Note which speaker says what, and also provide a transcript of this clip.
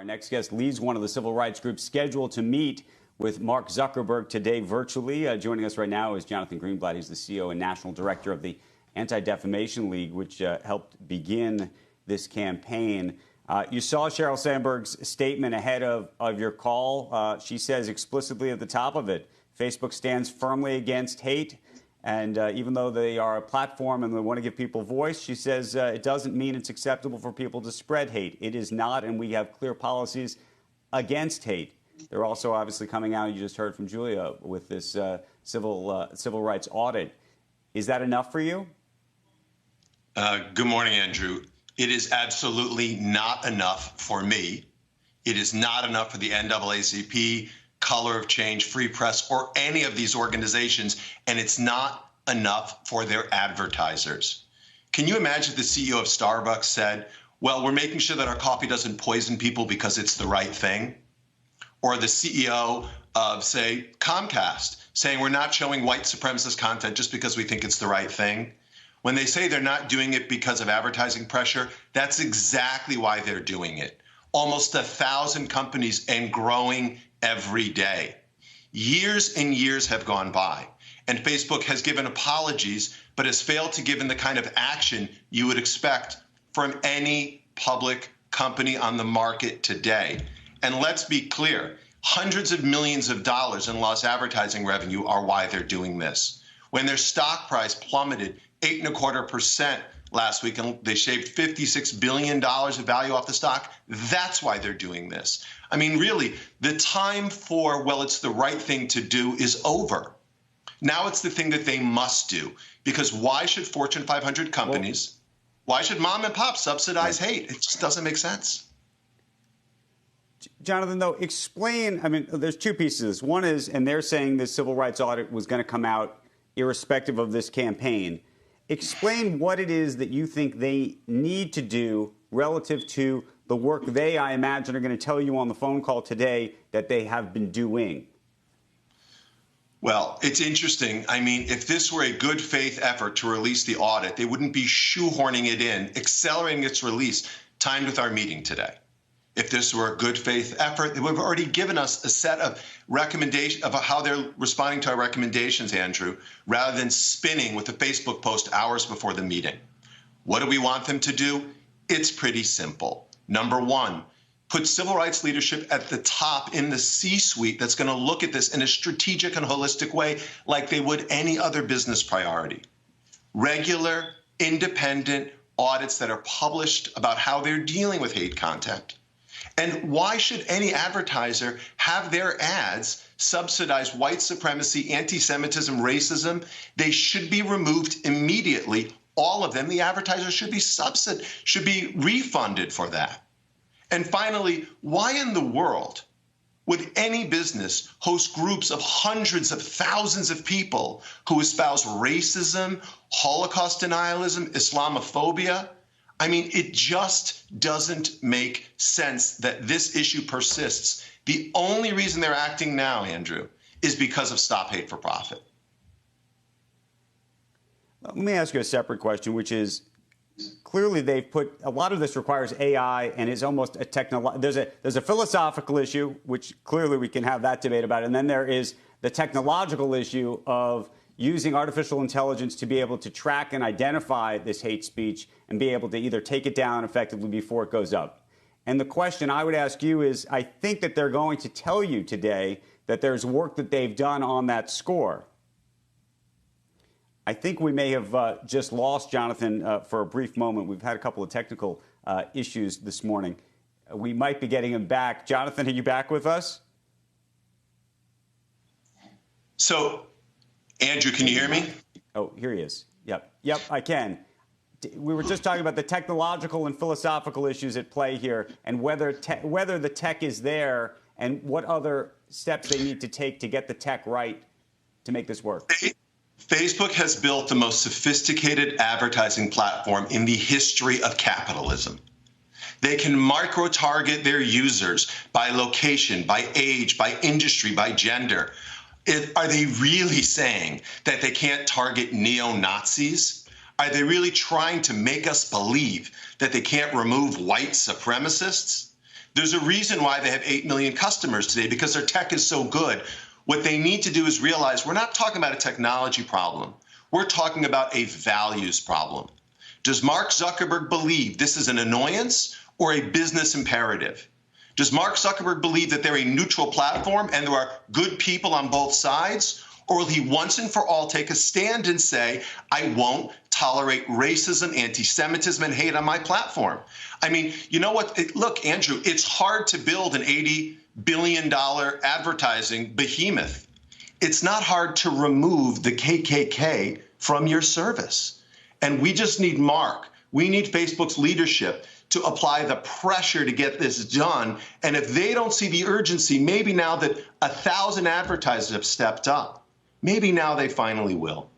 Speaker 1: next guest leads one of the civil rights groups scheduled to meet with Mark Zuckerberg today virtually. Joining us right now is Jonathan Greenblatt. He's the CEO and National Director of the Anti-Defamation League, which helped begin this campaign. You saw Sheryl Sandberg's statement ahead of your call. She says explicitly at the top of it, Facebook stands firmly against hate. And even though they are a platform and they want to give people voice, she says it doesn't mean it's acceptable for people to spread hate. It is not, and we have clear policies against hate. They're also obviously coming out, you just heard from Julia, with this civil rights audit. Is that enough for you?
Speaker 2: Good morning, Andrew. It is absolutely not enough for me. It is not enough for the NAACP, Color of Change, Free Press, or any of these organizations, and it's not enough for their advertisers. Can you imagine if the CEO of Starbucks said, well, we're making sure that our coffee doesn't poison people because it's the right thing? Or the CEO of, say, Comcast saying we're not showing white supremacist content just because we think it's the right thing? When they say they're not doing it because of advertising pressure, that's exactly why they're doing it. Almost 1,000 companies and growing every day. Years and years have gone by, and Facebook has given apologies, but has failed to give in the kind of action you would expect from any public company on the market today. And let's be clear, hundreds of millions of dollars in lost advertising revenue are why they're doing this. When their stock price plummeted 8.25% last week, and they shaved $56 billion of value off the stock, that's why they're doing this. I mean, really, the time for, well, it's the right thing to do is over. Now it's the thing that they must do. Because why should Fortune 500 companies, why should mom and pop subsidize hate? It just doesn't make sense.
Speaker 1: Jonathan, though, explain, I mean, there's two pieces. One is, and they're saying this civil rights audit was going to come out irrespective of this campaign. Explain what it is that you think they need to do relative to the work they, I imagine, are going to tell you on the phone call today that they have been doing.
Speaker 2: Well, it's interesting. I mean, if this were a good faith effort to release the audit, they wouldn't be shoehorning it in, accelerating its release, timed with our meeting today. If this were a good faith effort, they would have already given us a set of recommendations of how they're responding to our recommendations, Andrew, rather than spinning with a Facebook post hours before the meeting. What do we want them to do? It's pretty simple. Number one, put civil rights leadership at the top in the C-suite that's going to look at this in a strategic and holistic way like they would any other business priority. Regular, independent audits that are published about how they're dealing with hate content. And why should any advertiser have their ads subsidize white supremacy, anti-Semitism, racism? They should be removed immediately. All of them. The advertiser should be refunded for that. And finally, why in the world would any business host groups of hundreds of thousands of people who espouse racism, Holocaust denialism, Islamophobia? I mean, it just doesn't make sense that this issue persists. The only reason they're acting now, Andrew, is because of Stop Hate for Profit.
Speaker 1: Let me ask you a separate question, which is clearly they've put a lot of this requires AI and is almost a there's a philosophical issue, which clearly we can have that debate about. And then there is the technological issue of using artificial intelligence to be able to track and identify this hate speech and be able to either take it down effectively before it goes up. And the question I would ask you is, I think that they're going to tell you today that there's work that they've done on that score. I think we may have just lost Jonathan for a brief moment. We've had a couple of technical issues this morning. We might be getting him back. Jonathan, are you back with us?
Speaker 2: So, Andrew, can you hear me?
Speaker 1: Oh, here he is. Yep, I can. We were just talking about the technological and philosophical issues at play here and whether the tech is there and what other steps they need to take to get the tech right to make this work.
Speaker 2: Facebook has built the most sophisticated advertising platform in the history of capitalism. They can micro-target their users by location, by age, by industry, by gender. Are they really saying that they can't target neo-Nazis? Are they really trying to make us believe that they can't remove white supremacists? There's a reason why they have 8 million customers today, because their tech is so good. What they need to do is realize we're not talking about a technology problem. We're talking about a values problem. Does Mark Zuckerberg believe this is an annoyance or a business imperative? Does Mark Zuckerberg believe that they're a neutral platform and there are good people on both sides? Or will he once and for all take a stand and say, I won't tolerate racism, anti-Semitism, and hate on my platform? I mean, you know what? Look, Andrew, it's hard to build an $80 billion advertising behemoth. It's not hard to remove the KKK from your service. And we just need Mark. We need Facebook's leadership to apply the pressure to get this done. And if they don't see the urgency, maybe now that 1,000 advertisers have stepped up, maybe now they finally will.